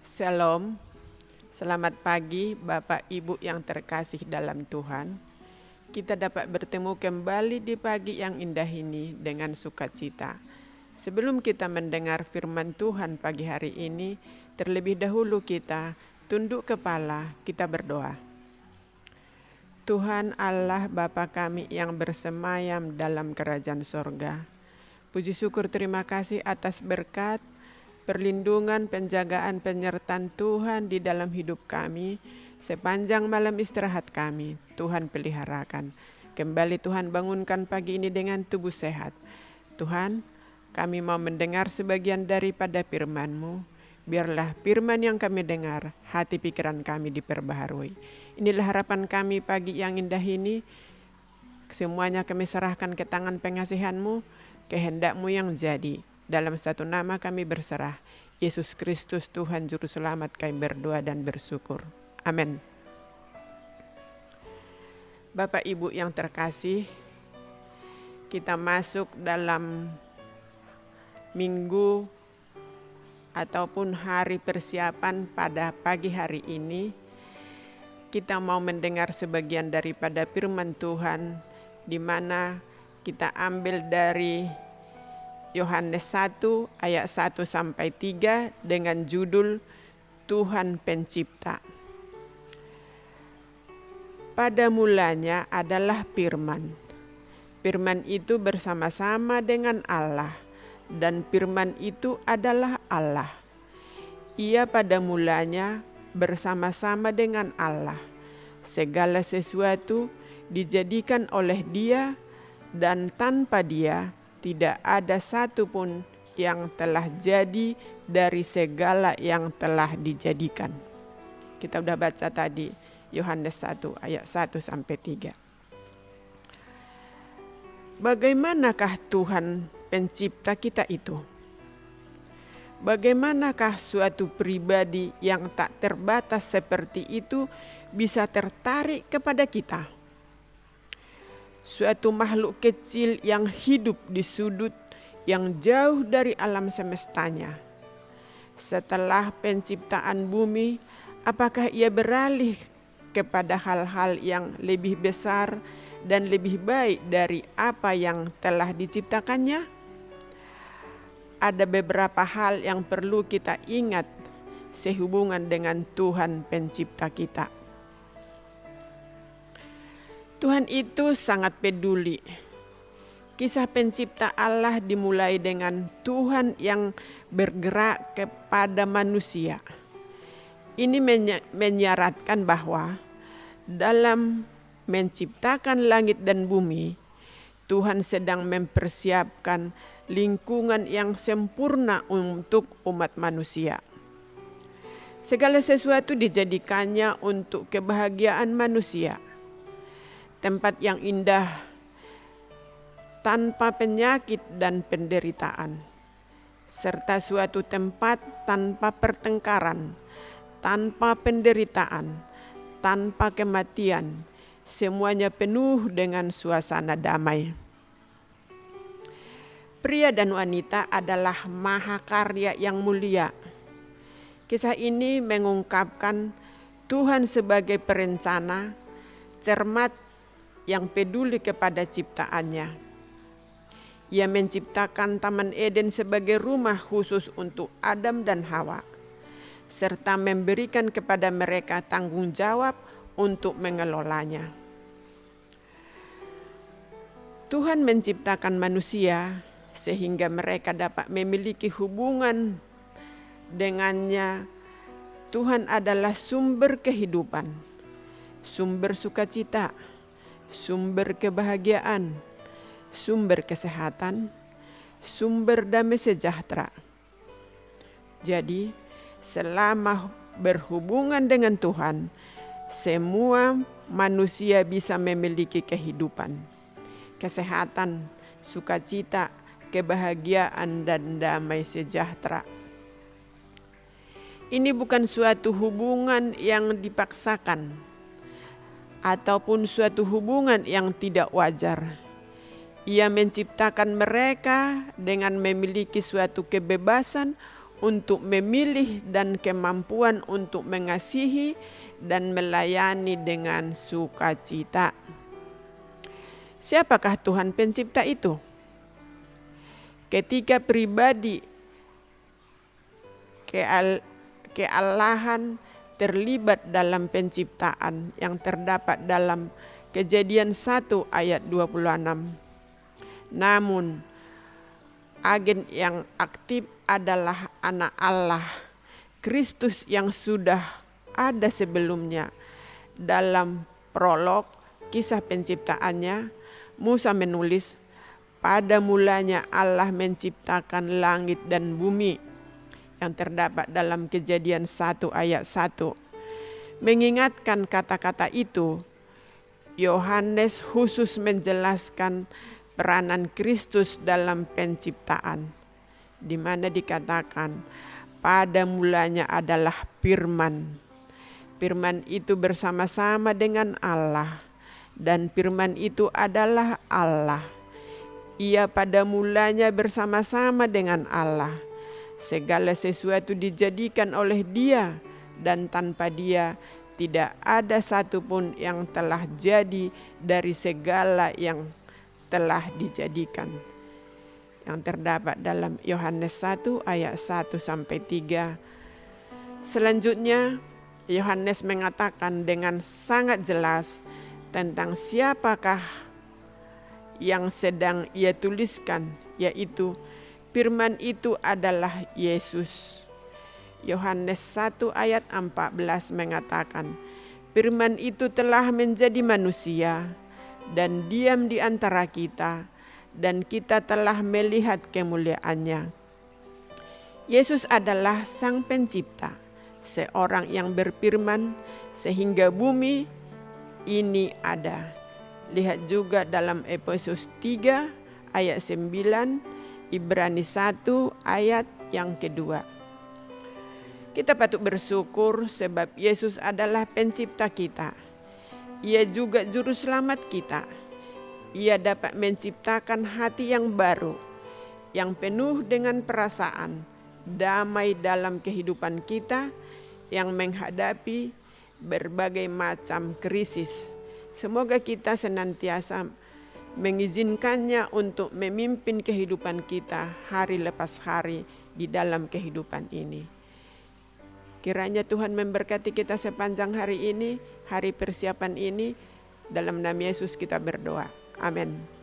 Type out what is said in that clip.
Shalom, selamat pagi Bapak Ibu yang terkasih dalam Tuhan. Kita dapat bertemu kembali di pagi yang indah ini dengan sukacita. Sebelum kita mendengar firman Tuhan pagi hari ini, terlebih dahulu kita tunduk kepala, kita berdoa. Tuhan Allah Bapa kami yang bersemayam dalam kerajaan sorga, puji syukur terima kasih atas berkat, perlindungan, penjagaan, penyertaan Tuhan di dalam hidup kami sepanjang malam istirahat kami. Tuhan peliharakan. Kembali Tuhan bangunkan pagi ini dengan tubuh sehat. Tuhan, kami mau mendengar sebagian daripada firman-Mu. Biarlah firman yang kami dengar, hati pikiran kami diperbaharui. Inilah harapan kami pagi yang indah ini. Semuanya kami serahkan ke tangan pengasihan-Mu, kehendak-Mu yang jadi. Dalam satu nama kami berserah, Yesus Kristus Tuhan Juru Selamat, kami berdoa dan bersyukur. Amin. Bapak Ibu yang terkasih, kita masuk dalam minggu ataupun hari persiapan pada pagi hari ini. Kita mau mendengar sebagian daripada firman Tuhan, di mana kita ambil dari Yohanes 1 ayat 1 sampai 3 dengan judul Tuhan Pencipta. Pada mulanya adalah firman. Firman itu bersama-sama dengan Allah, dan firman itu adalah Allah. Ia pada mulanya bersama-sama dengan Allah. Segala sesuatu dijadikan oleh Dia, dan tanpa Dia tidak ada satu pun yang telah jadi dari segala yang telah dijadikan. Kita udah baca tadi Yohanes 1 ayat 1 sampai 3. Bagaimanakah Tuhan pencipta kita itu? Bagaimanakah suatu pribadi yang tak terbatas seperti itu bisa tertarik kepada kita? Suatu makhluk kecil yang hidup di sudut yang jauh dari alam semestanya. Setelah penciptaan bumi, apakah ia beralih kepada hal-hal yang lebih besar dan lebih baik dari apa yang telah diciptakannya? Ada beberapa hal yang perlu kita ingat sehubungan dengan Tuhan pencipta kita. Tuhan itu sangat peduli. Kisah pencipta Allah dimulai dengan Tuhan yang bergerak kepada manusia. Ini menyaratkan bahwa dalam menciptakan langit dan bumi, Tuhan sedang mempersiapkan lingkungan yang sempurna untuk umat manusia. Segala sesuatu dijadikannya untuk kebahagiaan manusia. Tempat yang indah tanpa penyakit dan penderitaan, serta suatu tempat tanpa pertengkaran, tanpa penderitaan, tanpa kematian, semuanya penuh dengan suasana damai. Pria dan wanita adalah mahakarya yang mulia. Kisah ini mengungkapkan Tuhan sebagai perencana, cermat, yang peduli kepada ciptaannya. Ia menciptakan Taman Eden sebagai rumah khusus untuk Adam dan Hawa, serta memberikan kepada mereka tanggung jawab untuk mengelolanya. Tuhan menciptakan manusia sehingga mereka dapat memiliki hubungan dengannya. Tuhan adalah sumber kehidupan, sumber sukacita, sumber kebahagiaan, sumber kesehatan, sumber damai sejahtera. Jadi, selama berhubungan dengan Tuhan, semua manusia bisa memiliki kehidupan, kesehatan, sukacita, kebahagiaan, dan damai sejahtera. Ini bukan suatu hubungan yang dipaksakan ataupun suatu hubungan yang tidak wajar. Ia menciptakan mereka dengan memiliki suatu kebebasan untuk memilih dan kemampuan untuk mengasihi dan melayani dengan sukacita. Siapakah Tuhan pencipta itu? Ketika pribadi kealahan terlibat dalam penciptaan yang terdapat dalam Kejadian 1 ayat 26. Namun agen yang aktif adalah anak Allah, Kristus yang sudah ada sebelumnya. Dalam prolog kisah penciptaannya, Musa menulis, "Pada mulanya Allah menciptakan langit dan bumi," yang terdapat dalam Kejadian 1 ayat 1. Mengingatkan kata-kata itu, Yohanes khusus menjelaskan peranan Kristus dalam penciptaan, di mana dikatakan, "Pada mulanya adalah Firman." Firman itu bersama-sama dengan Allah, dan Firman itu adalah Allah. Ia pada mulanya bersama-sama dengan Allah. Segala sesuatu dijadikan oleh Dia, dan tanpa Dia tidak ada satupun yang telah jadi dari segala yang telah dijadikan. Yang terdapat dalam Yohanes 1 ayat 1-3. Selanjutnya, Yohanes mengatakan dengan sangat jelas tentang siapakah yang sedang ia tuliskan, yaitu Firman itu adalah Yesus. Yohanes 1 ayat 14 mengatakan, "Firman itu telah menjadi manusia dan diam di antara kita, dan kita telah melihat kemuliaannya." Yesus adalah Sang Pencipta, seorang yang berfirman sehingga bumi ini ada. Lihat juga dalam Efesus 3 ayat 9, Ibrani 1 ayat yang kedua. Kita patut bersyukur sebab Yesus adalah pencipta kita. Ia juga juru selamat kita. Ia dapat menciptakan hati yang baru, yang penuh dengan perasaan, damai dalam kehidupan kita yang menghadapi berbagai macam krisis. Semoga kita senantiasa mengizinkannya untuk memimpin kehidupan kita hari lepas hari di dalam kehidupan ini. Kiranya Tuhan memberkati kita sepanjang hari ini, hari persiapan ini. Dalam nama Yesus kita berdoa. Amin.